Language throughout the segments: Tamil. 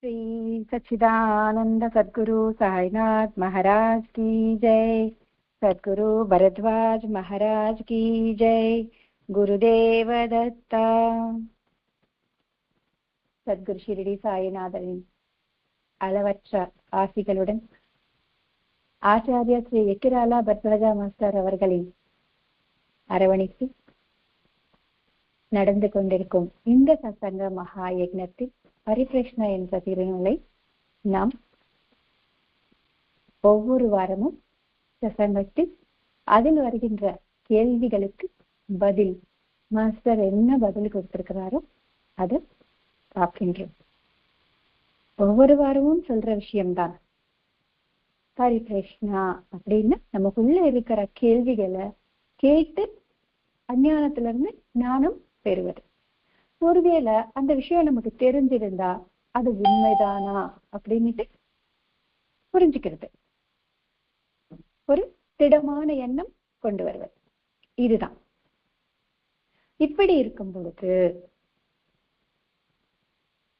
श्री सच्चिदानंद सद्गुरु साईनाथ महाराज की जय। सद्गुरु भरद्वाज महाराज की जय। गुरुदेव दत्ता। சத்குரு ஷிரடி சாயிநாதரின் அளவற்ற ஆசிகளுடன் ஆச்சாரியா ஸ்ரீ எக்கிராலா பத்வராஜா மாஸ்டர் அவர்களின் அரவணைத்து நடந்து கொண்டிருக்கும் இந்த சத்சங்க மகா யக்ஞத்தில் பரிபிரஷ்னா என்ற திருநூலை நாம் ஒவ்வொரு வாரமும் சத்சங்கத்தில் அதில் வருகின்ற கேள்விகளுக்கு பதில் மாஸ்டர் என்ன பதில் கொடுத்திருக்கிறாரோ அது பார்க்கின்றோம். ஒவ்வொரு வாரமும் சொல்ற விஷயம்தான் பரிபிரஷ்னா அப்படின்னு நமக்குள்ள இருக்கிற கேள்விகளை கேட்டு அஞ்ஞானத்துல இருந்து ஞானம் பெறுவது. ஒருவேளை அந்த விஷயம் நமக்கு தெரிஞ்சிருந்தா அது உண்மைதானா அப்படின்னுட்டு புரிஞ்சுக்கிறது, ஒரு திடமான எண்ணம் கொண்டு வருவது. இதுதான். இப்படி இருக்கும் பொழுது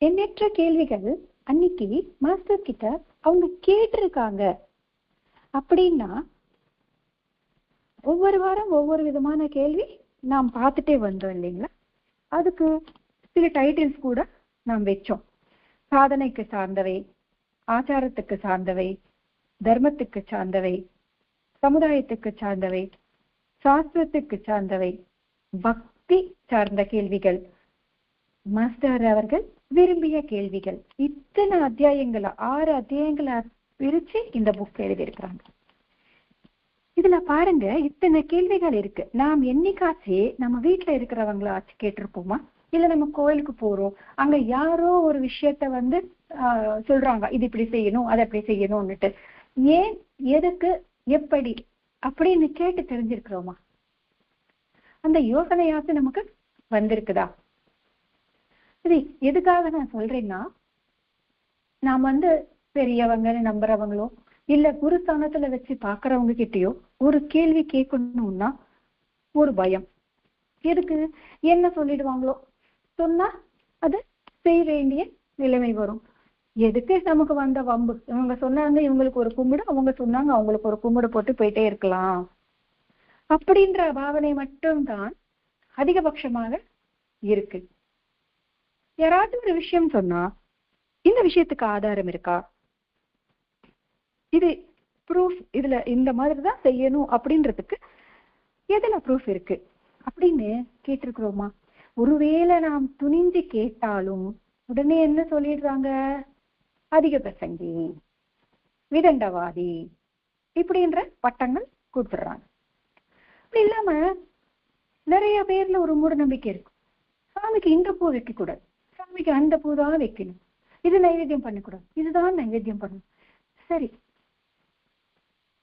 எண்ணற்ற கேள்விகள் அன்னைக்கு மாஸ்டர் கிட்ட அவங்க கேட்டிருக்காங்க அப்படின்னா, ஒவ்வொரு வாரம் ஒவ்வொரு விதமான கேள்வி நாம் பார்த்துட்டே வந்தோம் இல்லைங்களா? அதுக்கு சில டைட்டில்ஸ் கூட நாம் வச்சோம். சாதனைக்கு சார்ந்தவை, ஆச்சாரத்துக்கு சார்ந்தவை, தர்மத்துக்கு சார்ந்தவை, சமுதாயத்துக்கு சார்ந்தவை, சாஸ்திரத்துக்கு சார்ந்தவை, பக்தி சார்ந்த கேள்விகள், மாஸ்டர் அவர்கள் விரும்பிய கேள்விகள். இத்தனை அத்தியாயங்களை 6 அத்தியாயங்களை பிரிச்சு இந்த புக் எழுதியிருக்கிறாங்க. இதுல பாருங்க, இத்தனை கேள்விகள் இருக்கு. நாம் என்னைக்காச்சு நம்ம வீட்டுல இருக்கிறவங்கள ஆச்சு கேட்டிருப்போமா? இல்ல நம்ம கோயிலுக்கு போறோம், அங்க யாரோ ஒரு விஷயத்த சொல்றாங்க, இது இப்படி செய்யணும், அதை அப்படி செய்யணும்னுட்டு, ஏன், எதுக்கு, எப்படி அப்படின்னு கேட்டு தெரிஞ்சிருக்கிறோமா? அந்த யோசனையாச்சு நமக்கு வந்திருக்குதா? எதுக்காக நான் சொல்றேன்னா, நாம் பெரியவங்கன்னு நம்புறவங்களோ இல்ல குருஸ்தானத்துல வச்சு பாக்குறவங்க கிட்டயோ ஒரு கேள்வி கேட்கணும்னா ஒரு பயம். எதுக்கு? என்ன சொல்லிடுவாங்களோ, சொன்னா அது செய்ய வேண்டிய நிலைமை வரும். எதுக்கு நமக்கு வந்த வம்பு? இவங்க சொன்னாங்க இவங்களுக்கு ஒரு கும்பிடு, அவங்க சொன்னாங்க அவங்களுக்கு ஒரு கும்பிடு போட்டு போயிட்டே இருக்கலாம் அப்படின்ற பாவனை மட்டும்தான் அதிகபட்சமாக இருக்கு. யாராவது ஒரு விஷயம் சொன்னா இந்த விஷயத்துக்கு ஆதாரம் இருக்கா, இது ப்ரூஃப், இதுல இந்த மாதிரிதான் செய்யணும் அப்படின்றதுக்கு எதுல ப்ரூஃப் இருக்கு அப்படின்னு கேட்டிருக்கிறோமா? ஒருவேளை நாம் துணிஞ்சு கேட்டாலும் உடனே என்ன சொல்லிடுறாங்க? அதிக பிரசங்கி, விதண்டவாதி இப்படின்ற பட்டங்கள் கொடுத்துடுறாங்க. அப்படி இல்லாம நிறைய பேர்ல ஒரு மூட நம்பிக்கை இருக்கு. சாமிக்கு இந்த பூ வைக்க கூடாது, சாமிக்கு அந்த பூ தான் வைக்கணும், இது நைவேத்தியம் பண்ணக்கூடாது, இதுதான் நைவேத்தியம் பண்ணணும். சரி,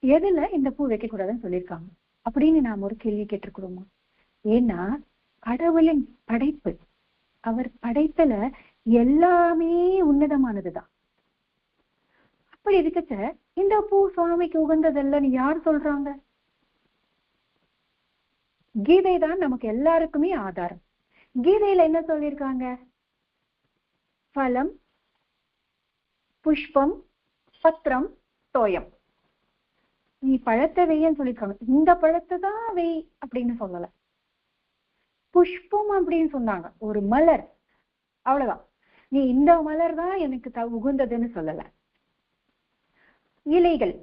எதுல இந்த பூ வைக்க கூடாதுன்னு சொல்லியிருக்காங்க அப்படின்னு நாம் ஒரு கேள்வி கேட்டிருக்கிறோமா? ஏன்னா கடவுளின் படைப்பு, அவர் படைப்புல எல்லாமே உன்னதமானதுதான். அப்படி இருக்கச்ச இந்த பூ சுவாமிக்கு உகந்ததல்லன்னு யார் சொல்றாங்க? கீதை தான் நமக்கு எல்லாருக்குமே ஆதாரம். கீதையில என்ன சொல்லியிருக்காங்க? பலம், புஷ்பம், பத்திரம், தோயம். நீ பழத்தை வெய்யன்னு சொல்லியிருக்காங்க. இந்த பழத்தை தான் வெய் அப்படின்னு சொல்லல. புஷ்பம் அப்படின்னு சொன்னாங்க, ஒரு மலர், அவ்வளவுதான். நீ இந்த மலர் தான் எனக்கு உகந்ததுன்னு சொல்லல. இலைகள்,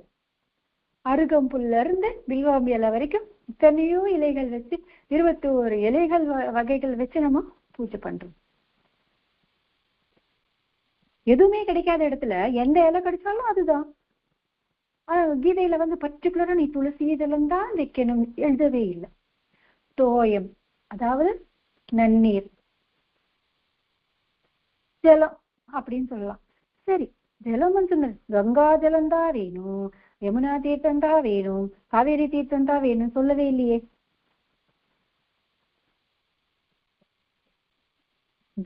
அருகம்புல்ல இருந்து பில்வாம்பி இலை வரைக்கும் இத்தனையோ இலைகள் வச்சு 21 இலைகள் வகைகள் வச்சு நம்ம பூஜை பண்றோம். எதுவுமே கிடைக்காத இடத்துல எந்த இலை கிடைச்சாலும் அதுதான். கீதையில பர்டிகுலரா நீ துளசி இதெல்லாம் தான் வைக்கணும் எழுதவே இல்லை. தோயம் அதாவது நன்னீர், ஜலம் அப்படின்னு சொல்லலாம். சரி, ஜலம் சொன்ன கங்கா ஜலம் தான் வேணும், யமுனா தீர்த்தம் தான் வேணும், காவேரி தீர்த்தம் தான் வேணும் சொல்லவே இல்லையே.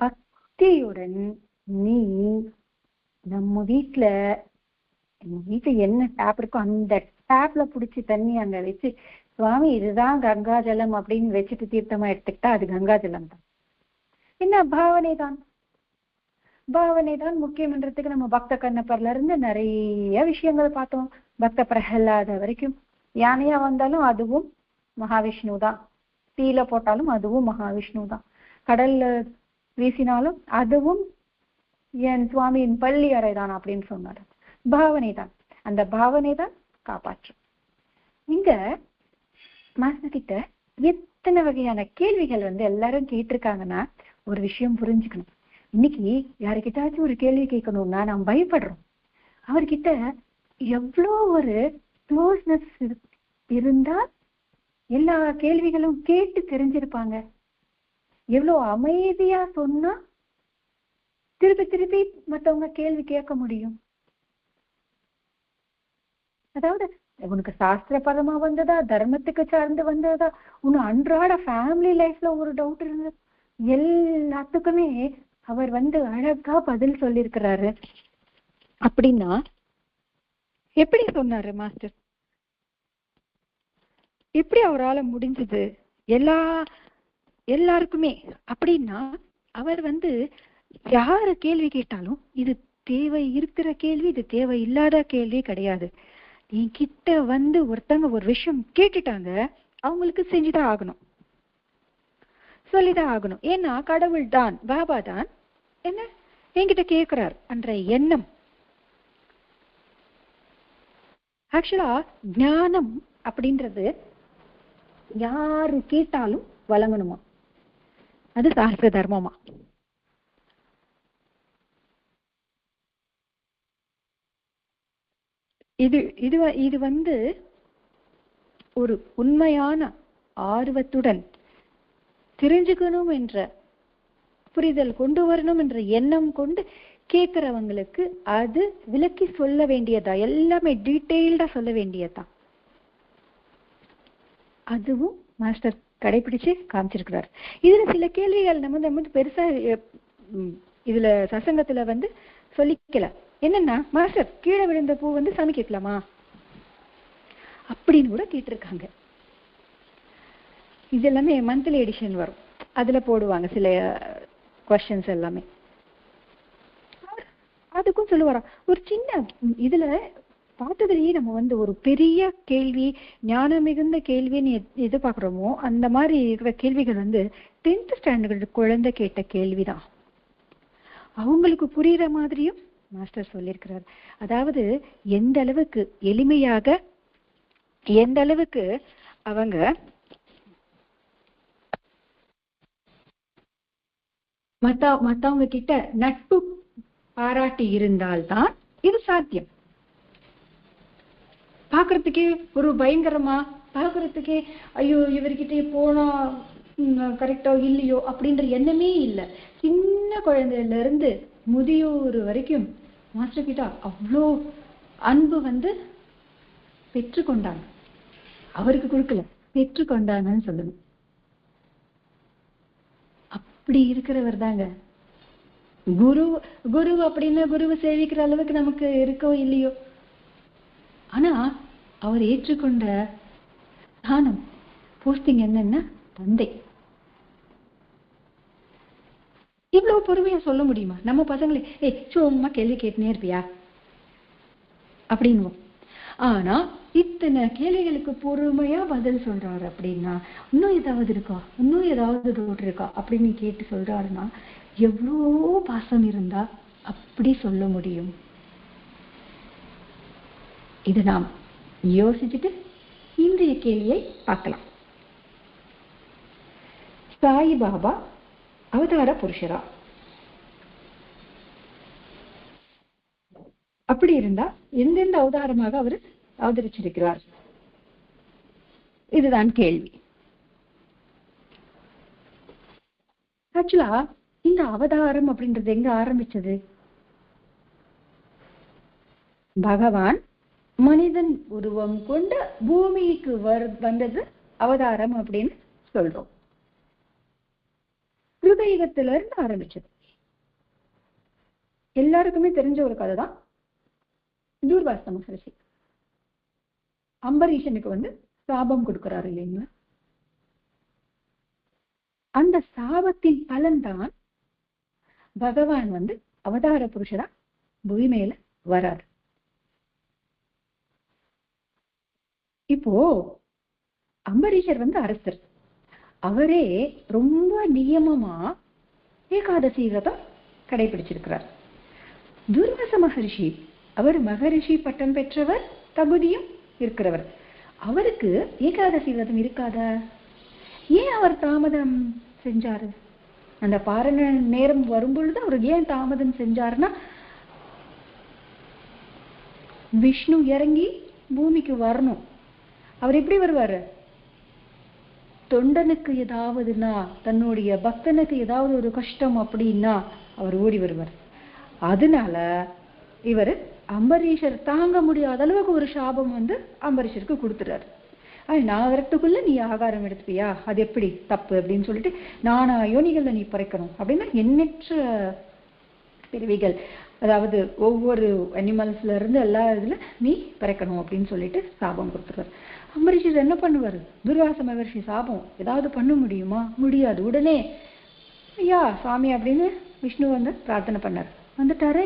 பக்தியுடன் நீ நம்ம வீட்டுல என்ன டேப் இருக்கோ அந்த டேப்ல புடிச்சு தண்ணி அங்க வச்சு, சுவாமி இதுதான் கங்கா ஜலம் அப்படின்னு வச்சுட்டு தீர்த்தமா எடுத்துக்கிட்டா அது கங்கா ஜலம் தான். என்ன பாவனை தான். பாவனை தான் முக்கியம்ன்றதுக்கு நம்ம பக்த கண்ணப்பர்ல இருந்து நிறைய விஷயங்கள் பார்த்தோம். பக்த பிரகலாத வரைக்கும். யானையா வந்தாலும் அதுவும் மகாவிஷ்ணு தான், தீல போட்டாலும் அதுவும் மகாவிஷ்ணு தான், கடல்ல வீசினாலும் அதுவும் என் சுவாமியின் பள்ளி அறைதான் அப்படின்னு சொன்னாரு. பாவனை தான், அந்த பாவனை தான் காப்பாற்றும். இங்க மாஸ்டர் கிட்ட எத்தனை வகையான கேள்விகள் எல்லாரும் கேட்டிருக்காங்கன்னா ஒரு விஷயம் புரிஞ்சுக்கணும். இன்னைக்கு யாருக்கிட்டாச்சும் ஒரு கேள்வி கேட்கணும்னா நாம் பயப்படுறோம். அவர்கிட்ட எவ்வளோ ஒரு க்ளோஸ்னஸ் இருந்தா எல்லா கேள்விகளும் கேட்டு தெரிஞ்சிருப்பாங்க. எவ்வளோ அமைதியா சொன்னா திருப்பி திருப்பி மற்றவங்க கேள்வி கேட்க முடியும். அதாவது உனக்கு சாஸ்திரபரமா வந்ததா, தர்மத்துக்கு சார்ந்து வந்ததா, உன் அன்றாட ஃபேமிலி லைஃப்ல ஒரு டவுட் இருந்தது, எல்லாத்துக்குமே அவர் அழகா பதில் சொல்லியிருக்கிறாரு. அப்படின்னா எப்படி சொன்னாரு மாஸ்டர்? எப்படி அவரால் முடிஞ்சது எல்லாருக்குமே? அப்படின்னா அவர் யாரு கேள்வி கேட்டாலும் இது தேவை இருக்கிற கேள்வி, இது தேவை இல்லாத கேள்வி கிடையாது. என்கிட்ட ஒருத்தங்க ஒரு விஷயம் கேட்டுட்டாங்க, அவங்களுக்கு செஞ்சுதான் ஆகணும், சொல்லிதான் ஆகணும். ஏன்னா கடவுள் தான், பாபா தான் என்ன என்கிட்ட கேட்கிறார் என்ற எண்ணம். ஆக்சுவலா ஞானம் அப்படின்றது யாரு கேட்டாலும் வழங்கணுமா, அது சாஸ்திர தர்மமா. இது இது இது ஒரு உண்மையான ஆர்வத்துடன் தெரிஞ்சுக்கணும் என்ற புரிதல் கொண்டு வரணும் என்ற எண்ணம் கொண்டு கேட்கிறவங்களுக்கு அது விளக்கி சொல்ல வேண்டியதா, எல்லாமே டீட்டெயில்டா சொல்ல வேண்டியதா. அதுவும் மாஸ்டர் கடைபிடிச்சு காமிச்சிருக்கிறார். இதுல சில கேள்விகள் நம்ம பெருசா இதுல சசங்கத்துல சொல்லிக்கல. என்னன்னா, மாஸ்டர் கீழே விழுந்த பூ சாமி கேட்கலாமா அப்படின்னு கூட கேட்டிருக்காங்க. இது எல்லாமே மந்த்லி எடிஷன் வரும், அதுல போடுவாங்க சில கொஸ்டின்ஸ் எல்லாமே. அதுக்கும் சொல்லுவாரா, ஒரு சின்ன இதுல பார்த்ததுலயே நம்ம ஒரு பெரிய கேள்வி, ஞானம் மிகுந்த கேள்வின்னு எதிர்பார்க்கிறோமோ அந்த மாதிரி இருக்கிற கேள்விகள் 10th ஸ்டாண்டர்ட் குழந்தை கேட்ட கேள்விதான். அவங்களுக்கு புரியுற மாதிரியும் மாஸ்டர் சொல்லியிருக்கிறார். அதாவது எந்த அளவுக்கு எளிமையாக, எந்த அளவுக்கு அவங்க மத்தவங்க கிட்ட நட்பு பாராட்டி இருந்தால்தான் இது சாத்தியம். பாக்குறதுக்கே ஒரு பயங்கரமா, பாக்குறதுக்கே ஐயோ இவர்கிட்ட போனா கரெக்டோ இல்லையோ அப்படின்ற எண்ணமே இல்லை. சின்ன குழந்தையில இருந்து முதியோர் வரைக்கும் மாஸ்டர் கிட்ட அவ்வளோ அன்பு பெற்றுக்கொண்டாங்க. அவருக்கு கொடுக்கல, பெற்றுக்கொண்டாங்கன்னு சொல்லணும். அப்படி இருக்கிறவர் தாங்க குரு. குரு அப்படின்னா குருவை சேவிக்கிற அளவுக்கு நமக்கு இருக்கோ இல்லையோ, ஆனா அவர் ஏற்றுக்கொண்ட ஸ்தானம், போஸ்டிங் என்னன்னா தந்தை. இவ்வளவு பொறுமையா சொல்ல முடியுமா நம்ம பசங்களே? சும்மா கேள்வி கேட்டுனே இருப்பியா அப்படின்னு. ஆனா இத்தனை கேள்விகளுக்கு பொறுமையா பதில் சொல்றாரு அப்படின்னா, இன்னும் ஏதாவது இருக்கா, இன்னும் ஏதாவது டவுட் இருக்கா அப்படின்னு கேட்டு சொல்றாருன்னா எவ்வளோ பாசம் இருந்தா அப்படி சொல்ல முடியும். இதை நாம் யோசிச்சுட்டு இன்றைய கேள்வியை பார்க்கலாம். சாயிபாபா அவதார புருஷரா? அப்படி இருந்தா எந்தெந்த அவதாரமாக அவர் அவதரிச்சிருக்கிறார்? இதுதான் கேள்வி. ஆக்சுவலா இந்த அவதாரம் அப்படின்றது எங்க ஆரம்பிச்சது? பகவான் மனிதன் உருவம் கொண்ட பூமிக்கு வந்தது அவதாரம் அப்படின்னு சொல்றோம். கிருதயுகத்தில இருந்து ஆரம்பிச்சது. எல்லாருக்குமே தெரிஞ்ச ஒரு கதை தான் தூர்வாச மகரிஷி. அம்பரீஷனுக்கு சாபம் கொடுக்கிறாரு இல்லைங்களா? அந்த சாபத்தின் பலன்தான் பகவான் அவதார புருஷரா பூமி மேல வராரு. இப்போ அம்பரீஷர் அரசர், அவரே ரொம்ப நியமமா ஏகாதசி விரதம் கடைபிடிச்சிருக்கிறார். துர்வாச மகரிஷி, அவர் மகரிஷி பட்டம் பெற்றவர், தகுதியும் இருக்கிறவர். அவருக்கு ஏகாதசி விரதம் இருக்காதா? ஏன் அவர் தாமதம் செஞ்சாரு? அந்த பாரண நேரம் வரும்பொழுது அவர் ஏன் தாமதம் செஞ்சாருன்னா, விஷ்ணு இறங்கி பூமிக்கு வரணும். அவர் எப்படி வருவாரு? தொண்டனுக்கு ஏதாவதுன்னா, தன்னுடைய பக்தனுக்கு ஏதாவது ஒரு கஷ்டம் அப்படின்னா அவர் ஓடி வருவார். அதனால இவர் அம்பரீஷர் தாங்க முடியாத அளவுக்கு ஒரு சாபம் அம்பரீஷருக்கு கொடுத்துறாரு. நான் வரத்துக்குள்ள நீ ஆகாரம் எடுத்துப்பியா, அது எப்படி தப்பு அப்படின்னு சொல்லிட்டு, நானா யோனிகள்ல நீ பிறக்கணும் அப்படின்னா எண்ணற்ற பிறவிகள், அதாவது ஒவ்வொரு அனிமல்ஸ்ல இருந்து எல்லா இதுல நீ பிறக்கணும் அப்படின்னு சொல்லிட்டு சாபம் கொடுத்துருவாரு. அம்பரீஷர் என்ன பண்ணுவாரு? துர்வாச மகர்ஷி சாபம் ஏதாவது பண்ண முடியுமா? முடியாது. உடனே ஐயா சுவாமி அப்படின்னு விஷ்ணு பிரார்த்தனை பண்ணார். வந்துட்டாரே,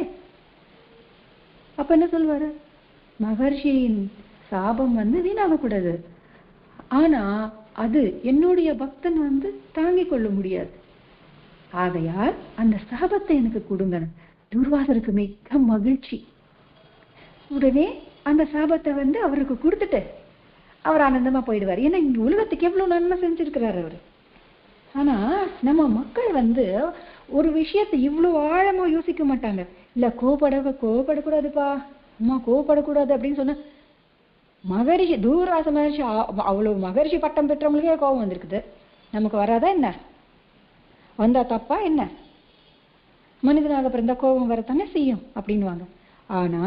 அப்ப என்ன சொல்வாரு? மகர்ஷியின் சாபம் வீணாக கூடாது, ஆனா அது என்னுடைய பக்தன் தாங்கிக் கொள்ள முடியாது, ஆகையால் அந்த சாபத்தை எனக்கு கொடுங்க. துர்வாசருக்கு மிக மகிழ்ச்சி. உடனே அந்த சாபத்தை அவருக்கு கொடுத்துட்டு அவர் ஆனந்தமா போயிடுவார். ஏன்னா இங்க உலகத்துக்கு எவ்வளவு நன்மை செஞ்சிருக்கிறார் அவரு. ஆனா நம்ம மக்கள் ஒரு விஷயத்தை இவ்வளவு ஆழமா யோசிக்க மாட்டாங்க. இல்ல கோபப்படக்கூடாதுப்பா, அம்மா கோபப்படக்கூடாது அப்படின்னு சொன்ன மகரிஷி, தூர்வாச மகர்ஷி, அவ்வளவு மகரிஷி பட்டம் பெற்றவங்களுக்கே கோபம் வந்திருக்குது, நமக்கு வராதா என்ன? வந்தா தப்பா என்ன? மனிதனாக பிறந்த கோபம் வரத்தானே செய்யும் அப்படின்வாங்க. ஆனா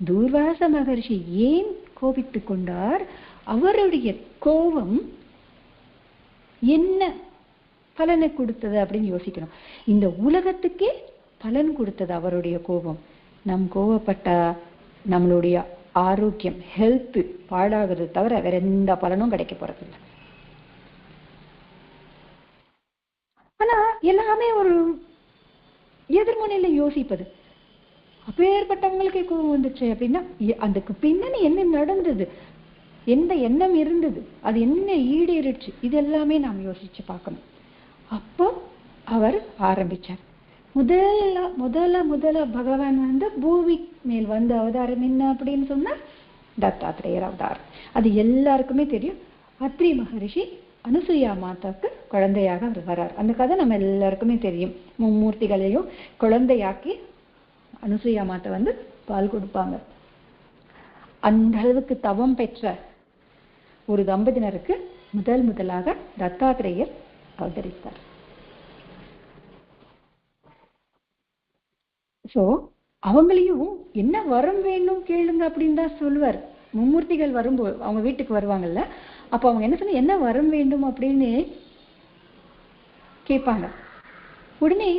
தூர்வாச மகர்ஷி ஏன் கோபித்து கொண்டார்? அவருடைய கோபம் என்ன பலனை கொடுத்தது அப்படின்னு யோசிக்கணும். இந்த உலகத்துக்கே பலன் கொடுத்தது அவருடைய கோபம். நம் கோபப்பட்டா நம்மளுடைய ஆரோக்கியம், ஹெல்த் பாழாகிறது தவிர வேற எந்த பலனும் கிடைக்க போறதில்லை. ஆனா எல்லாமே ஒரு எதிர்முனையில யோசிப்பது. அப்பேற்பட்டவங்களுக்கே கோபம் வந்துச்சு அப்படின்னா அதுக்கு பின்னணி என்ன நடந்தது, எந்த எண்ணம் இருந்தது, அது என்ன ஈடேறிடுச்சு, இது எல்லாமே நாம் யோசிச்சு பார்க்கணும். அப்போ அவர் ஆரம்பிச்சார். முதல்ல பகவான் பூமி மேல் அவதாரம் என்ன அப்படின்னு சொன்னா தத்தாத்திரேயர் அவதாரம். அது எல்லாருக்குமே தெரியும். அத்ரி மகரிஷி அனுசூயா மாதாவுக்கு குழந்தையாக அவர் வர்றார். அந்த கதை நம்ம எல்லாருக்குமே தெரியும். மும்மூர்த்திகளையும் குழந்தையாக்கி அனுசூயா மாதா பால் கொடுப்பாங்க. அந்த அளவுக்கு தவம் பெற்ற ஒரு தம்பதியினருக்கு முதலாக தத்தாத்திரேயர் அவதரித்தார். சோ அவங்களையும் என்ன வரம் வேணும் கேளுங்க அப்படின்னு தான் சொல்லுவார். மும்மூர்த்திகள் வரும்போது அவங்க வீட்டுக்கு வருவாங்கல்ல, அப்ப அவங்க என்ன சொன்ன, என்ன வரம் வேண்டும் அப்படின்னு கேட்பாங்க. உடனே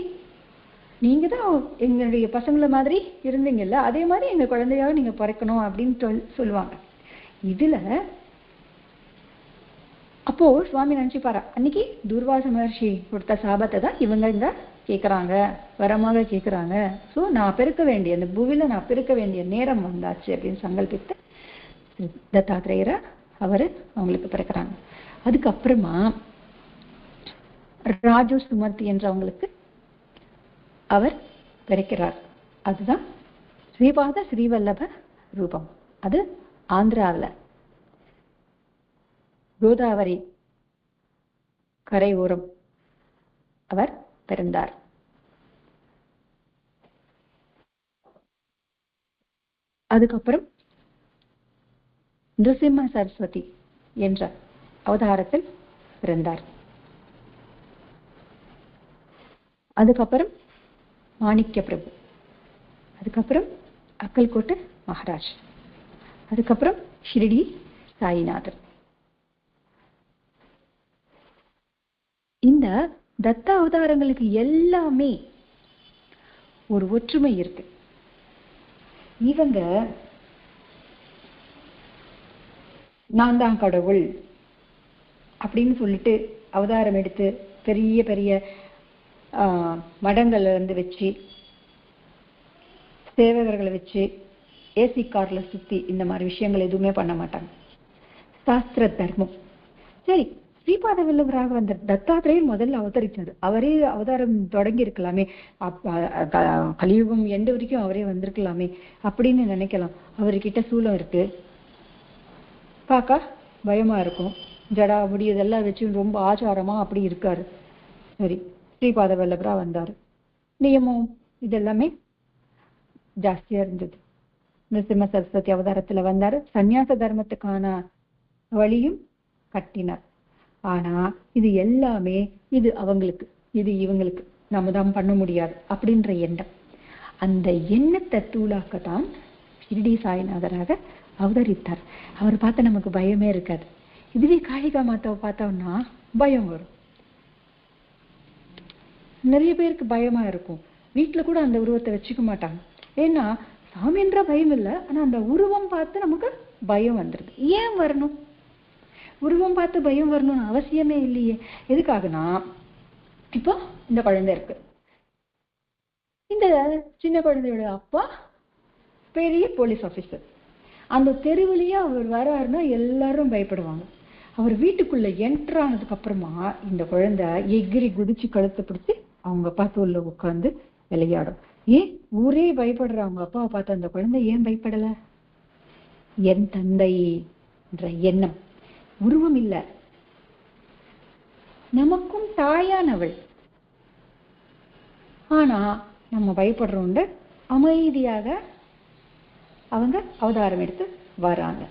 நீங்க தான் எங்களுடைய பசங்கள மாதிரி இருந்தீங்கல்ல, அதே மாதிரி எங்க குழந்தையாக நீங்க பிறக்கணும் அப்படின்னு சொல்லுவாங்க. இதுல அப்போ சுவாமி நினைச்சுப்பாரா, அன்னைக்கு துர்வாச மகர்ஷி கொடுத்த சாபத்தை தான் இவங்க கேட்கறாங்க, வரமாக கேட்கறாங்க. சோ நான் பெருக்க வேண்டிய, அந்த பூவில நான் பெருக்க வேண்டிய நேரம் வந்தாச்சு அப்படின்னு சங்கல்பித்து தத்தாத்திரேயரை அவரு அவங்களுக்கு பிறக்கிறாங்க. அதுக்கப்புறமா ராஜு சுமதி என்றவங்களுக்கு அவர் பிறக்கிறார். அதுதான் ஸ்ரீபாத ஸ்ரீவல்லப ரூபம். அது ஆந்திராவில் கோதாவரி கரை ஓரம் அவர் பிறந்தார். அதுக்கப்புறம் நிருசிம்ம சரஸ்வதி என்ற அவதாரத்தில் பிறந்தார். அதுக்கப்புறம் மாணிக்க பிரபு, அதுக்கப்புறம் அக்கல்கோட்டு மகாராஜ், அதுக்கப்புறம் ஷிரடி சாயிநாதர். இந்த தத்த அவதாரங்களுக்கு எல்லாமே ஒரு ஒற்றுமை இருக்கு. இவங்க நான் தான் கடவுள் அப்படின்னு சொல்லிட்டு அவதாரம் எடுத்து பெரிய பெரிய மடங்கள்ல வச்சு சேவகர்களை வச்சு ஏசி கார்ல சுத்தி இந்த மாதிரி விஷயங்கள் எதுவுமே பண்ண மாட்டாங்க. சாஸ்திர தர்மம். சரி, ஸ்ரீபாத வல்லவராக வந்த தத்தாத்திரேயர் முதல்ல அவதரிச்சாரு. அவரே அவதாரம் தொடங்கி இருக்கலாமே, கலியுகம் எண்டு வரைக்கும் அவரே வந்திருக்கலாமே அப்படின்னு நினைக்கலாம். அவர்கிட்ட சூலம் இருக்கு, பார்க்க பயமா இருக்கும், ஜடா முடி இதெல்லாம் வச்சு ரொம்ப ஆச்சாரமா அப்படி இருக்காரு. சரி, ஸ்ரீபாத வல்லவரா வந்தாரு. நியமம் இதெல்லாமே ஜாஸ்தியா இருந்தது. நிருசிம்ம சரஸ்வதி அவதாரத்துல வந்தாரு, சந்நியாச தர்மத்துக்கான வழியும் கட்டினார். ஆனா இது எல்லாமே இது அவங்களுக்கு, இது இவங்களுக்கு, நம்ம தான் பண்ண முடியாது அப்படின்ற எண்ணம். அந்த எண்ணத்தை தூளாக்கத்தான் ஷிரடி சாய்நாதராக அவதரித்தார். அவர் பார்த்த நமக்கு பயமே இருக்காது. இதுவே காளிகா மாதாவை பார்த்தோம்னா பயம் வரும். நிறைய பேருக்கு பயமா இருக்கும். வீட்டுல கூட அந்த உருவத்தை வச்சுக்க மாட்டாங்க. ஏன்னா சாமின்ற பயம் இல்லை, ஆனா அந்த உருவம் பார்த்து நமக்கு பயம் வந்துருது. ஏன் வரணும்? உருவம் பார்த்து பயம் வரணும்னு அவசியமே இல்லையே. எதுக்காகனா, இப்போ இந்த குழந்தை இருக்கு, இந்த சின்ன குழந்தையோட அப்பா பெரிய போலீஸ் ஆபீசர். அந்த தெருவிலேயே அவர் வராருன்னா எல்லாரும் பயப்படுவாங்க. அவர் வீட்டுக்குள்ள என்டர் ஆனதுக்கு அப்புறமா இந்த குழந்தை எகிரி குதிச்சு கழுத்தை பிடிச்சி அவங்க அப்பா தோல்ல உட்காந்து விளையாடும். ஏன் ஊரே பயப்படுற அவங்க அப்பாவை பார்த்து அந்த குழந்தை ஏன் பயப்படல? என் தந்தை என்ற எண்ணம். உருவம் இல்ல, நமக்கும் தாயானவள். ஆனா நம்ம பயப்படுறோண்டு அமைதியாக அவங்க அவதாரம் எடுத்து வராங்க.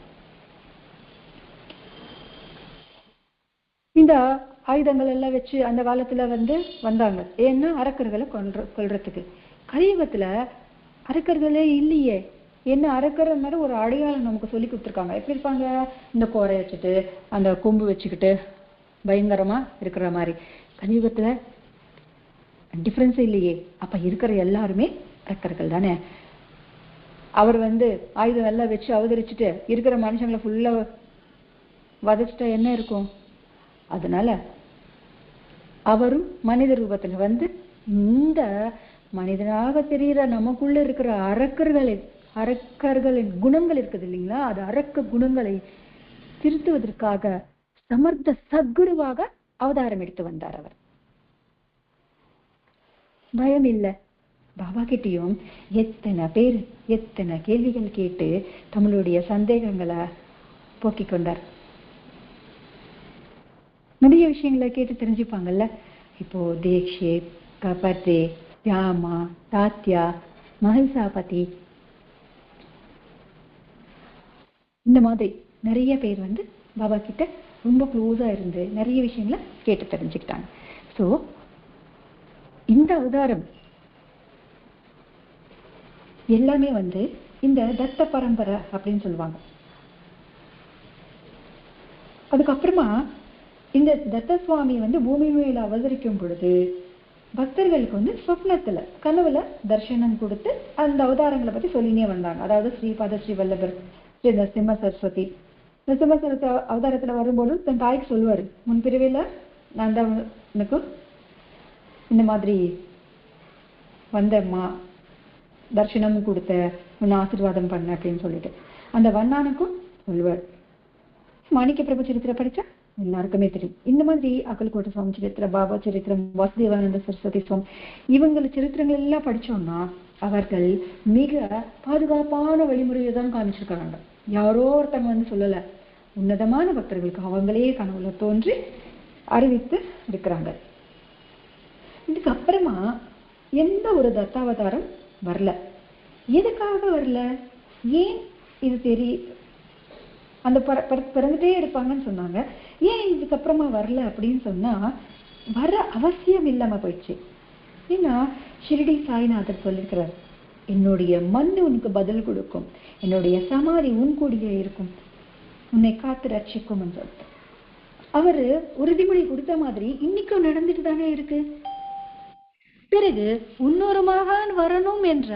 இந்த ஆயுதங்கள் எல்லாம் வச்சு அந்த காலத்துல வந்தாங்க. ஏன்னா அரக்கர்களை கொல்றதுக்கு. கலியுகத்துல அரக்கர்களே இல்லையே. என்ன அரக்கர்னால ஒரு அடையாளம் நமக்கு சொல்லி கொடுத்துருக்காங்க. எப்படி இருப்பாங்க? இந்த கோரை வச்சுட்டு அந்த கொம்பு வச்சுக்கிட்டு பயங்கரமா இருக்கிற மாதிரி. கலியுகத்துல டிஃபரன்ஸ் இல்லையே. அப்ப இருக்கிற எல்லாருமே அரக்கர்கள் தானே. அவர் ஆயுதம் எல்லாம் வச்சு அவதரிச்சுட்டு இருக்கிற மனுஷங்களை ஃபுல்லா வதச்சிட்டா என்ன இருக்கும்? அதனால அவரும் மனித ரூபத்துல இந்த மனிதனாக தெரிகிற நமக்குள்ள இருக்கிற அரக்கர்களின் குணங்கள் இருக்குது இல்லைங்களா, அது அரக்க குணங்களை திருத்துவதற்காக சமர்த்த சத்குருவாக அவதாரம் எடுத்து வந்தார். அவர் பயம் இல்லை. பாபா கிட்டையும் எத்தனை பேர் எத்தனை கேள்விகள் கேட்டு தங்களுடைய சந்தேகங்களை போக்கிக் கொண்டார். நிறைய விஷயங்களை கேட்டு தெரிஞ்சுப்பாங்கல்ல. இப்போ தீக்ஷித், கபர்தே, தியாமா, தாத்யா, மஹல்சாபதி, இந்த மாதிரி நிறைய பேர் பாபா கிட்ட ரொம்ப க்ளோஸா இருந்து நிறைய விஷயங்களை கேட்டு தெரிஞ்சுக்கிட்டாங்க. ஸோ இந்த அவதாரம் எல்லாமே இந்த தத்த பரம்பரை அப்படின்னு சொல்லுவாங்க. அதுக்கப்புறமா இந்த தத்த சுவாமி பூமி மேல அவதரிக்கும் பொழுது பக்தர்களுக்கு சொப்னத்துல கனவுல தர்சனம் கொடுத்து அந்த அவதாரங்களை பத்தி சொல்லினே வந்தாங்க. அதாவது ஸ்ரீபாத ஸ்ரீ வல்லபர், ஸ்ரீ நரசிம்ம சரஸ்வதி. நரசிம்ம சரஸ்வதி அவதாரத்துல வரும்போது தன் தாய்க்கு சொல்லுவாரு, முன்பிரிவில நான் தான் எனக்கு இந்த மாதிரி வந்தம்மா, தர்சனமும் கொடுத்த, உன்னை ஆசீர்வாதம் பண்ண அப்படின்னு சொல்லிட்டு அந்த வண்ணானுக்கும் சொல்லுவார். மாணிக்க பிரபு சரித்திரம் படிச்சா எல்லாருக்குமே தெரியும். இந்த மாதிரி அக்கல்கோட்டை சுவாமி சரித்திரம், பாபா சரித்திரம், வாசுதேவானந்த சரஸ்வதி சுவாமி, இவங்க சரித்திரங்கள் எல்லாம் படிச்சோம்னா அவர்கள் மிக பாதுகாப்பான வழிமுறையை தான் காமிச்சிருக்காங்க. யாரோ ஒருத்தவங்க சொல்லல, உன்னதமான பக்தர்களுக்கு அவங்களே கனவுல தோன்றி அறிவித்து இருக்கிறாங்க. இதுக்கப்புறமா எந்த ஒரு தத்தாவதாரம் வரல. எதுக்காக வரல? ஏன் இது அந்த பிறந்துட்டே இருப்பாங்கன்னு சொன்னாங்க. ஏன் இதுக்கப்புறமா வரல அப்படின்னு சொன்னா வர அவசியம் இல்லாம போயிடுச்சு. ஏன்னா ஷிரடி சாய்நாதர் சொல்லியிருக்கிறார், என்னுடைய மண் உனக்கு பதில் கொடுக்கும், என்னுடைய சமாதி உன் கூடிய இருக்கும், உன்னை காத்து ரட்சிக்கும் சொல்லிட்டு அவரு உறுதிமொழி கொடுத்த மாதிரி இன்னைக்கும் நடந்துட்டு தானே இருக்கு. பிறகு இன்னொரு மகான் வரணும் என்ற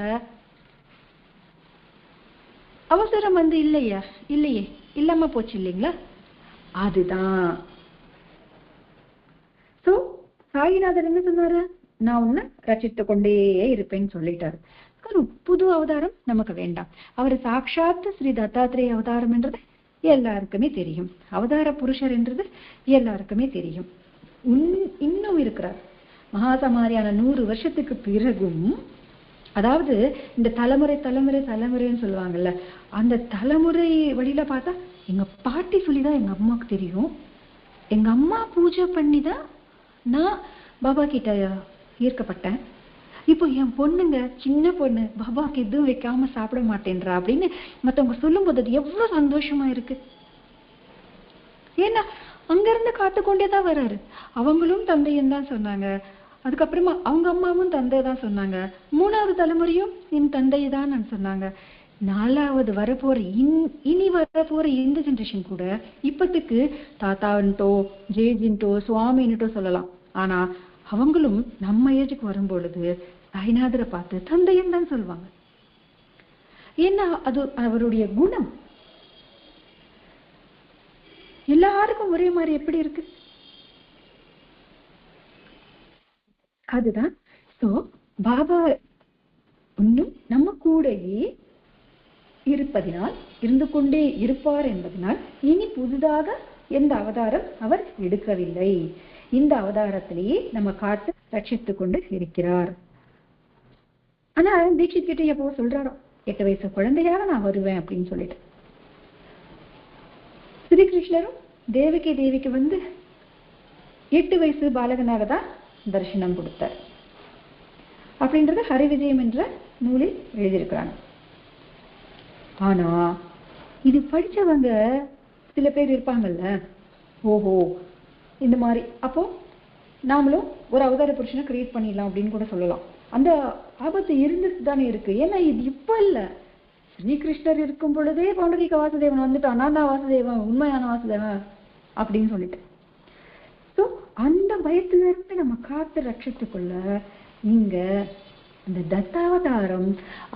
அவசரம் இல்லையே, இல்லாம போச்சு இல்லைங்களா? அதுதான். சாய்நாதர் என்ன சொன்னாரு? நான் உன்னை ரட்சித்து கொண்டே இருப்பேன்னு சொல்லிட்டாரு. புது அவதாரம் நமக்கு வேண்டாம். அவர் சாட்சாத் ஸ்ரீ தத்தாத்திரேய அவதாரம் என்றது எல்லாருக்குமே தெரியும். அவதார புருஷர் என்றது எல்லாருக்குமே தெரியும். இன்னும் இருக்கிறார். மகாசமாரியான 100 வருஷத்துக்கு பிறகும், அதாவது இந்த தலைமுறை தலைமுறை தலைமுறைன்னு சொல்லுவாங்கல்ல, அந்த தலைமுறை வழியில பார்த்தா எங்க பாட்டி சொல்லிதான் எங்க அம்மாவுக்கு தெரியும். எங்க அம்மா பூஜை பண்ணிதான் நான் பாபா கிட்ட ஈர்க்கப்பட்டேன். இப்போ என் பொண்ணுங்க, சின்ன பொண்ணு பாபாக்கு எதுவும் வைக்காம சாப்பிட மாட்டேன்றா அப்படின்னு மத்தவங்க சொல்லும் போது அது எவ்வளவு சந்தோஷமா இருக்கு. ஏன்னா அங்க இருந்து காத்துக்கொண்டேதான் வர்றாரு. அவங்களும் தந்தையும் தான் சொன்னாங்க. அதுக்கப்புறமா அவங்க அம்மாவும் தந்தை தான் சொன்னாங்க. 3வது தலைமுறையும் என் தந்தை தான் நான் சொன்னாங்க. 4வது வரப்போற இனி வரப்போற இந்த ஜென்ரேஷன் கூட இப்பத்துக்கு தாத்தான்ட்டோ ஜேஜின்ட்டோ சுவாமின்ட்டோ சொல்லலாம். ஆனா அவங்களும் நம்ம ஏஜுக்கு வரும் பொழுது சாய்நாதரை பார்த்து தந்தையும் தான் சொல்லுவாங்க. ஏன்னா அது அவருடைய குணம். எல்லாருக்கும் ஒரே மாதிரி எப்படி இருக்கு? அதுதான். சோ பாபா இன்னும் நம்ம கூடயே இருப்பதினால், இருந்து கொண்டே இருப்பார் என்பதனால் இனி புதிதாக எந்த அவதாரம் அவர் எடுக்கவில்லை. இந்த அவதாரத்திலேயே நம்ம காத்து ரட்சித்துக் கொண்டு இருக்கிறார். ஆனா தீட்சித் கிட்ட எப்போ சொல்றாரோ 8 வயசு குழந்தையாக நான் வருவேன் அப்படின்னு சொல்லிட்டு, ஸ்ரீகிருஷ்ணரும் தேவிக்கு வந்து 8 வயசு பாலகனாக தான் தரிசனம் கொடுத்தார் அப்படின்றது ஹரிவிஜயம் என்ற நூலில் எழுதியிருக்கிறாங்க. ஆனா இது படிச்சவங்க சில பேர் இருப்பாங்கல்ல, ஓஹோ இந்த மாதிரி அப்போ நாமளும் ஒரு அவதார புருஷனை கிரியேட் பண்ணிடலாம் அப்படின்னு கூட சொல்லலாம். அந்த ஆபத்து இருந்துட்டு தானே இருக்கு. ஏன்னா இது இப்ப இல்ல, ஸ்ரீகிருஷ்ணர் இருக்கும் பொழுதே பௌண்டரிக வாசுதேவன் வந்துட்டான், நான் தான் வாசுதேவன், உண்மையான வாசுதேவன் அப்படின்னு சொல்லிட்டு. ஸோ அந்த பயத்துல இருந்து நம்ம காத்து ரட்சத்துக்குள்ள இங்க அந்த தத்தாவதாரம்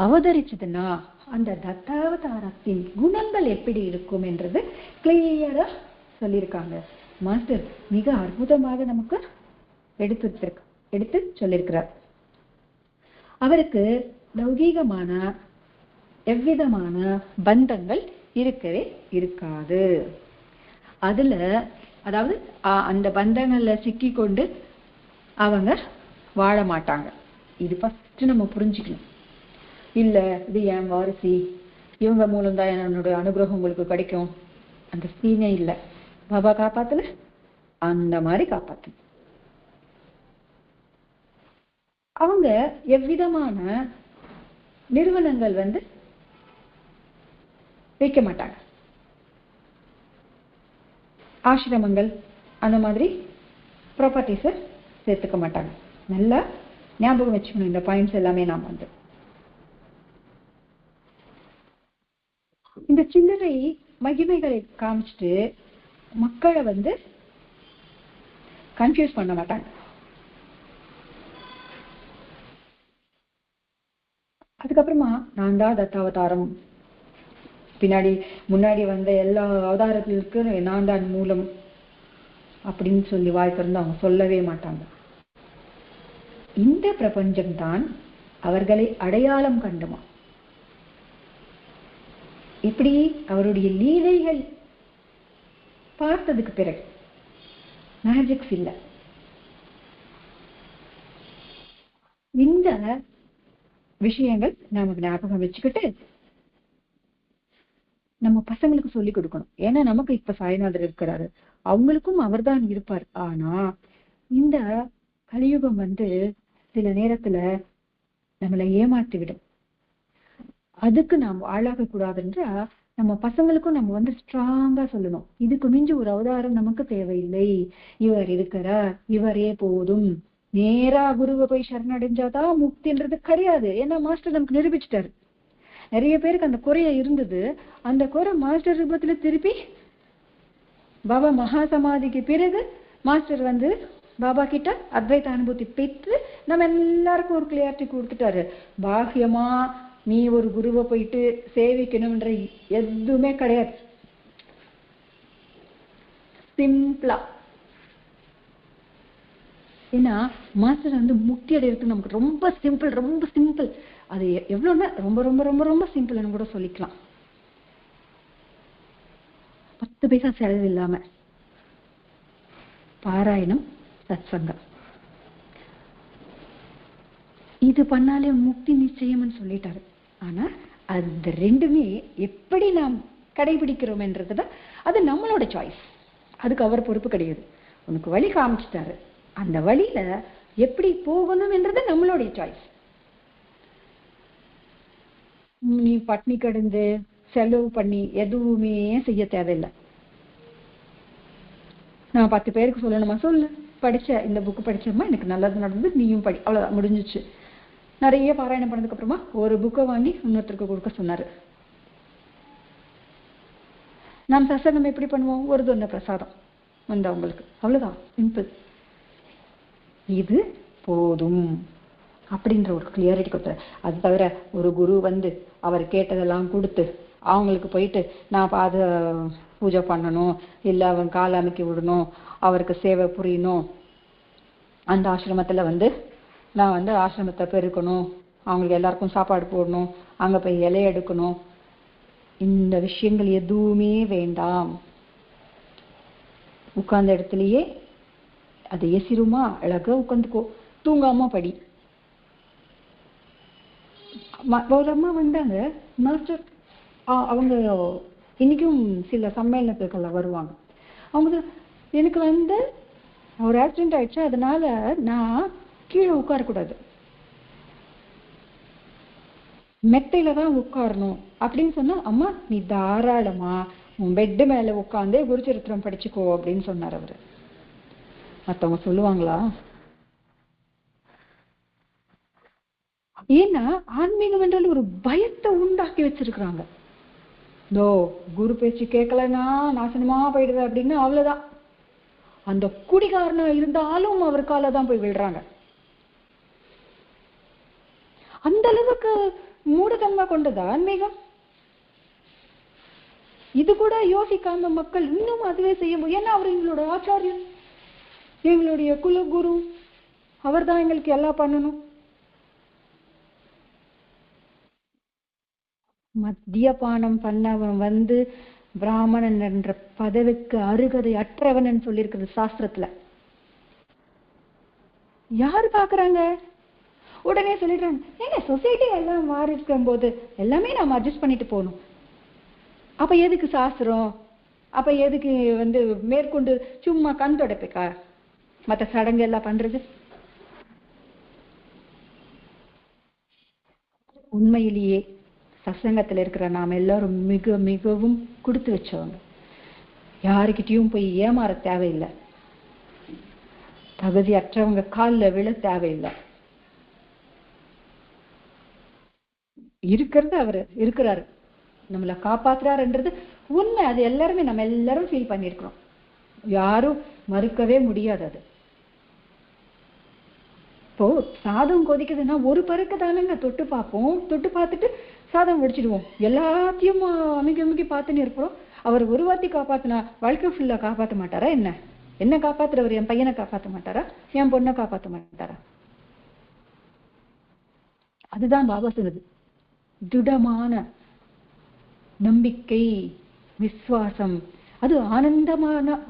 அவதரிச்சதுன்னா அந்த தத்தாவதாரத்தின் குணங்கள் எப்படி இருக்கும் என்றது கிளியரா சொல்லியிருக்காங்க. மாஸ்டர் மிக அற்புதமாக நமக்கு எடுத்து சொல்லியிருக்கிறார். அவருக்கு லௌகீகமான எவ்விதமான பந்தங்கள் இருக்கவே இருக்காது. அதுல அதாவது அந்த பந்தங்கள்ல சிக்கி கொண்டு அவங்க வாழ மாட்டாங்க. இது ஃபர்ஸ்ட் நம்ம புரிஞ்சுக்கணும். இல்ல இது என் வாரிசி, இவங்க மூலம்தான் என்னோட அனுகிரகம் உங்களுக்கு கிடைக்கும், அந்த சீனே இல்லை. பாபா காப்பாத்துல அந்த மாதிரி காப்பாத்து. அவங்க எவ்விதமான நிறுவனங்கள் வந்து வைக்க மாட்டாங்க, ஆசிரமங்கள் அந்த மாதிரி ப்ராப்பர்ட்டிஸை சேர்த்துக்க மாட்டாங்க. நல்லா ஞாபகம் வச்சுக்கணும் இந்த பாயிண்ட்ஸ் எல்லாமே. நாம் வந்து இந்த சில்லறை மகிமைகளை காமிச்சிட்டு மக்களை வந்து கன்ஃபியூஸ் பண்ண மாட்டாங்க. அதுக்கப்புறமா நான் தான் தத்தாவதாரம், முன்னாடி வந்த எல்லா அவதாரத்திற்கு நான் தான் மூலம் அப்படின்னு சொல்லி வாய் திறந்து அவங்க சொல்லவே மாட்டாங்க. இந்த பிரபஞ்சம்தான் அவர்களை அடையாளம் கண்டுமா. இப்படி அவருடைய லீலைகள் பார்த்ததுக்கு பிறகு மேஜிக்ஸ் இல்லை. இந்த விஷயங்கள் நமக்கு ஞாபகம் வச்சுக்கிட்டு நம்ம பசங்களுக்கு சொல்லி கொடுக்கணும். ஏன்னா நமக்கு இப்ப சாய்நாதர் இருக்கிறாரு, அவங்களுக்கும் அவர் தான் இருப்பார். ஆனா இந்த கலியுகம் வந்து சில நேரத்துல நம்மளை ஏமாற்றி விடும். அதுக்கு நாம் ஆளாக கூடாதுன்றா நம்ம பசங்களுக்கும் நம்ம வந்து ஸ்ட்ராங்கா சொல்லணும், இதுக்கு மிஞ்சி ஒரு அவதாரம் நமக்கு தேவையில்லை, இவர் இருக்கிறார், இவரே போதும், நேரா குருவை போய் சரணடைஞ்சாதான் முக்தின்றது கிடையாது. ஏன்னா மாஸ்டர் நமக்கு நிரூபிச்சுட்டாரு. நிறைய பேருக்கு அந்த குறைய இருந்தது, அந்த குறை மாஸ்டர் ரூபத்துல திருப்பி பாபா மகா சமாதிக்கு பிறகு மாஸ்டர் வந்து பாபா கிட்ட அத்வைத அனுபூதி பெற்று நம்ம எல்லாருக்கும் ஒரு கிளியாரிட்டி கொடுத்துட்டாரு. பாக்கியமா நீ ஒரு குருவை போயிட்டு சேவிக்கணும்ன்ற எதுவுமே கிடையாது. சிம்பிளா ஏன்னா மாஸ்டர் வந்து முக்தி அடையிறதுக்கு நமக்கு ரொம்ப சிம்பிள். அது எவ்வளவுன்னா ரொம்ப ரொம்ப ரொம்ப ரொம்ப சிம்பிள்னு கூட சொல்லிக்கலாம். 10 பைசா செலவு இல்லாம பாராயணம், சத்சங்கம், இது பண்ணாலே முக்தி நிச்சயம்னு சொல்லிட்டாரு. ஆனா அந்த ரெண்டுமே எப்படி நாம் கடைபிடிக்கிறோம் என்றதுதான் அது நம்மளோட சாய்ஸ். அதுக்கு அவர் பொறுப்பு கிடையாது. உனக்கு வழி காமிச்சிட்டாரு, அந்த வழியில எப்படி போகணும் என்றது நம்மளுடைய சாய்ஸ். நீ பட்னி கிடந்து செலவு பண்ணி எதுவுமே செய்ய தேவையில்லை. நான் 10 பேருக்கு சொல்லணுமா? சொல்லு. படிச்ச இந்த புக்கு படிச்சோமா, எனக்கு நல்லது நடந்தது, நீயும் படி, அவ்வளவுதான், முடிஞ்சிச்சு. நிறைய பாராயணம் பண்ணதுக்கு அப்புறமா ஒரு புக்கை வாங்கி இன்னொருத்தருக்கு கொடுக்க சொன்னாரு. நாம் சத்சங்கம் எப்படி பண்ணுவோம்? ஒரு தொன்ன பிரசாதம் வந்தவங்களுக்கு, அவ்வளவுதான், சிம்பிள். இது போதும் அப்படின்ற ஒரு கிளியாரிட்டி கொடுத்தாரு. அது தவிர ஒரு குரு வந்து அவர் கேட்டதெல்லாம் கொடுத்து அவங்களுக்கு போயிட்டு நான் பாத பூஜை பண்ணணும், இல்லை அவன் கால் அமைக்கி விடணும், அவருக்கு சேவை புரியணும், அந்த ஆசிரமத்துல வந்து நான் வந்து ஆசிரமத்தை பெருக்கணும், அவங்களுக்கு எல்லாருக்கும் சாப்பாடு போடணும், அங்க போய் இலை எடுக்கணும், இந்த விஷயங்கள் எதுவுமே வேண்டாம். உட்கார்ந்த இடத்துலயே அது ஏசிருமா, அழகா உட்காந்துக்கோ, தூங்காம படி. ஒரு அம்மா வந்தாங்க மாஸ்டர், அவங்க இன்னைக்கும் சில சம்மேளனத்துக்கெல்லாம் வருவாங்க. அவங்க எனக்கு வந்து ஒரு ஆக்சிடென்ட் ஆயிடுச்சு, அதனால நான் கீழே உட்காரக்கூடாது, மெத்தையில தான் உட்காரணும் அப்படின்னு சொன்னா, அம்மா நீ தாராளமா உன் பெட்டு மேல உட்காந்தே குருச்சரித்திரம் படிச்சுக்கோ அப்படின்னு சொன்னார் அவரு. மத்தவங்க சொல்லுவாங்களா? ஏன்னா ஆன்மீகம் என்றால் ஒரு பயத்தை உண்டாக்கி வச்சிருக்கிறாங்க. குரு பேச்சு கேட்கலன்னா நாசனமா போயிடுது அப்படின்னு, அவ்வளவுதான். அந்த குடிகாரனா இருந்தாலும் அவர் கால தான் போய் விழுறாங்க. அந்த அளவுக்கு மூடத்தன்மை கொண்டது ஆன்மீகம். இது கூட யோசிக்காம மக்கள் இன்னும் அதுவே செய்ய முடியும். ஏன்னா அவர் எங்களோட ஆச்சாரியன், எங்களுடைய குலகுரு, அவர் தான் எங்களுக்கு எல்லாம் பண்ணணும். மத்தியபானம் பண்ணவன் வந்து பிராமணன் என்ற பதவிக்கு அருகதை அற்றவன் சொல்லியிருக்கிறது சாஸ்திரத்துல. யாரு பாக்குறாங்க? உடனே சொல்லிடுறாங்க, ஏங்க சொசைட்டி எல்லாம் மாறி இருக்கும் போது எல்லாமே நாம அட்ஜஸ்ட் பண்ணிட்டு போகணும். அப்ப எதுக்கு சாஸ்திரம்? அப்ப எதுக்கு வந்து மேற்கொண்டு சும்மா கண் தொடப்பா மற்ற சடங்கு எல்லாம் பண்றது? உண்மையிலேயே சத்சங்கத்துல இருக்கிற நாம் எல்லாரும் மிக மிகவும் கொடுத்து வச்சவங்க. யாருக்கிட்டையும் போய் ஏமாற தேவையில்லை, தகுதி அற்றவங்க காலில் விழ தேவையில்லை. இருக்கிறது அவரு இருக்கிறாரு, நம்மளை காப்பாத்துறாருன்றது உண்மை. அது எல்லாருமே நம்ம எல்லாரும் ஃபீல் பண்ணிருக்கிறோம், யாரும் மறுக்கவே முடியாது. அது இப்போ சாதம் கொதிக்குதுன்னா ஒரு பருக்கு தானங்க தொட்டு பார்ப்போம், தொட்டு பார்த்துட்டு சாதம் வடிச்சிடுவோம், எல்லாத்தையும் அமைக்கி அமைக்கி பார்த்துன்னு இருப்போம். அவர் ஒரு வார்த்தை காப்பாத்தினா வாழ்க்கை ஃபுல்லா காப்பாற்ற மாட்டாரா? என்ன காப்பாத்துறவர் என் பையனை காப்பாற்ற மாட்டாரா? என் பொண்ணை காப்பாற்ற மாட்டாரா? அதுதான் பாபா சொன்னது, திடமான நம்பிக்கை, விசுவாசம், அது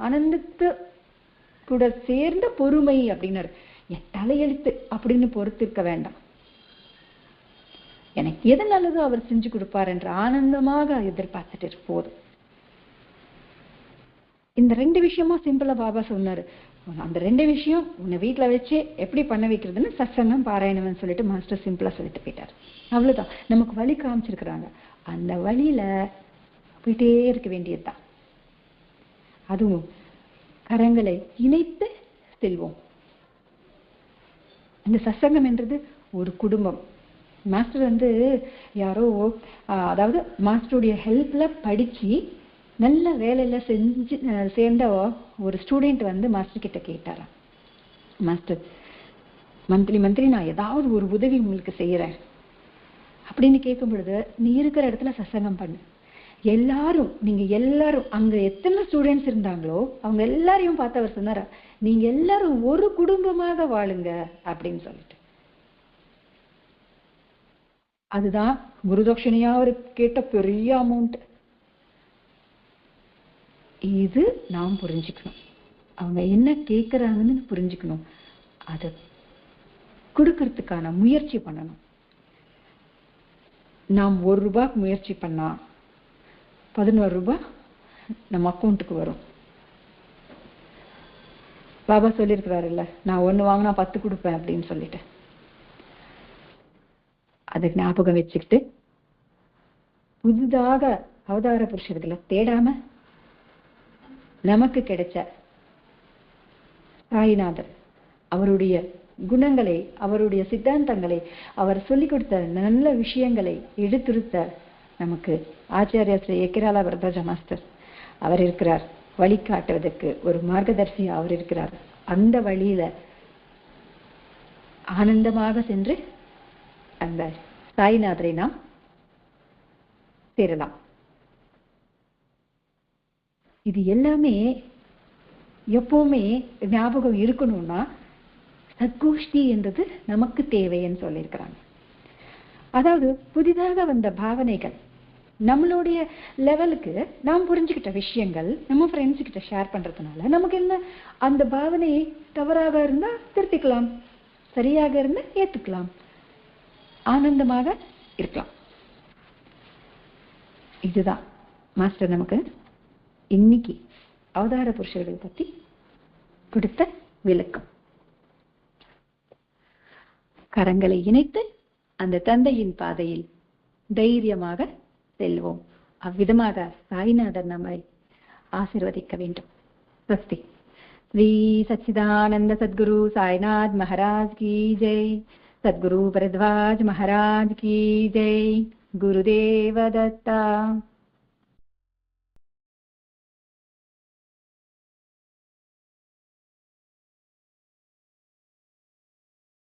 ஆனந்தத்தை கூட சேர்ந்த பொறுமை அப்படின்னாரு. என் தலையெழுத்து அப்படின்னு பொறுத்திருக்க வேண்டாம், எனக்கு எது நல்லதோ அவர் செஞ்சு கொடுப்பார் என்று ஆனந்தமாக எதிர்பார்த்துட்டு போதும். இந்த 2 விஷயமா சிம்பிளா பாபா சொன்னாரு. அந்த 2 விஷயம் உன்னை வீட்டுல வச்சு எப்படி பண்ண வைக்கிறதுன்னு சத்சங்கம் பாராயணம்னு சொல்லிட்டு மாஸ்டர் சிம்பிளா சொல்லிட்டு போயிட்டாரு. அவ்வளவுதான், நமக்கு வழி காமிச்சிருக்கிறாங்க, அந்த வழியில போயிட்டே இருக்க வேண்டியதுதான். அதுவும் கரங்களை இணைத்து செல்வோம். இந்த சத்சங்கம் என்றது ஒரு குடும்பம். மாஸ்டர் வந்து யாரோ அதாவது மாஸ்டருடைய ஹெல்ப்ல படிச்சு நல்ல வேலையில செஞ்சு சேர்ந்த ஒரு ஸ்டூடெண்ட் வந்து மாஸ்டர் கிட்ட கேட்டாராம், மாஸ்டர் மந்த்லி நான் ஏதாவது ஒரு உதவி உங்களுக்கு செய்யறேன் அப்படின்னு கேட்கும் பொழுது, நீ இருக்கிற இடத்துல சத்சங்கம் பண்ணு, நீங்க எல்லாரும் அங்க எத்தனை ஸ்டூடெண்ட்ஸ் இருந்தாங்களோ அவங்க எல்லாரையும் பார்த்து அவர் சொன்னாரா, நீங்க எல்லாரும் ஒரு குடும்பமாக வாழுங்க அப்படின்னு சொல்லிட்டு. அதுதான் குருதட்சணையா அவர் கேட்ட பெரிய அமௌண்ட். இது நாம் புரிஞ்சுக்கணும். அவங்க என்ன கேட்கறாங்கன்னு புரிஞ்சுக்கணும். அதை கொடுக்கறதுக்கான முயற்சி பண்ணணும். நாம் ₹1 முயற்சி பண்ணா ₹11 நம்ம அக்கௌண்ட்டுக்கு வரும். பாபா சொல்லியிருக்கிறாருல்ல, நான் 1 வாங்கினா 10 கொடுப்பேன் அப்படின்னு சொல்லிட்டு. அதை ஞாபகம் வச்சுக்கிட்டு புதிதாக அவதார புருஷர்களை தேடாம நமக்கு கிடைச்ச சாய்நாதர் அவருடைய குணங்களை, அவருடைய சித்தாந்தங்களை, அவர் சொல்லிக் கொடுத்த நல்ல விஷயங்களை எடுத்துரைத்த நமக்கு ஆச்சாரியா ஸ்ரீ ஏக்கிராலா வரதராஜ மாஸ்டர் அவர் இருக்கிறார். வழிகாட்டுவதற்கு ஒரு மார்க்கதர்சி அவர் இருக்கிறார். அந்த வழியில ஆனந்தமாக சென்று அந்த சாய்நாதரை நாம் சேரலாம். இது எல்லாமே எப்பவுமே ஞாபகம் இருக்கணும்னா சத்கோஷ்டி என்றது நமக்கு தேவைன்னு சொல்லியிருக்கிறாங்க. அதாவது புதிதாக வந்த பாவனைகள் நம்மளுடைய லெவலுக்கு நாம் புரிஞ்சுக்கிட்ட விஷயங்கள் நம்ம ஃப்ரெண்ட்ஸ் கிட்ட ஷேர் பண்றதுனால நமக்கு என்ன, அந்த பாவனை தவறாக இருந்தா திருத்திக்கலாம், சரியாக இருந்தா ஏத்துக்கலாம், ஆனந்தமாக இருக்கலாம். இதுதான் மாஸ்டர் நமக்கு இன்னைக்கு அவதார புருஷர்களை பத்தி கொடுத்த விளக்கம். கரங்களை இணைத்து அந்த தந்தையின் பாதையில் தைரியமாக செல்வோம். அவ்விதமாக சாய்நாதர் நம்மை ஆசீர்வதிக்க வேண்டும். ஸ்வஸ்தி. ஸ்ரீ சச்சிதானந்த சத்குரு சாய்நாத் மகாராஜ் கி ஜெய். சத்குரு பரத்வாஜ் மகாராஜ் கி ஜெய். குருதேவ தத்தா.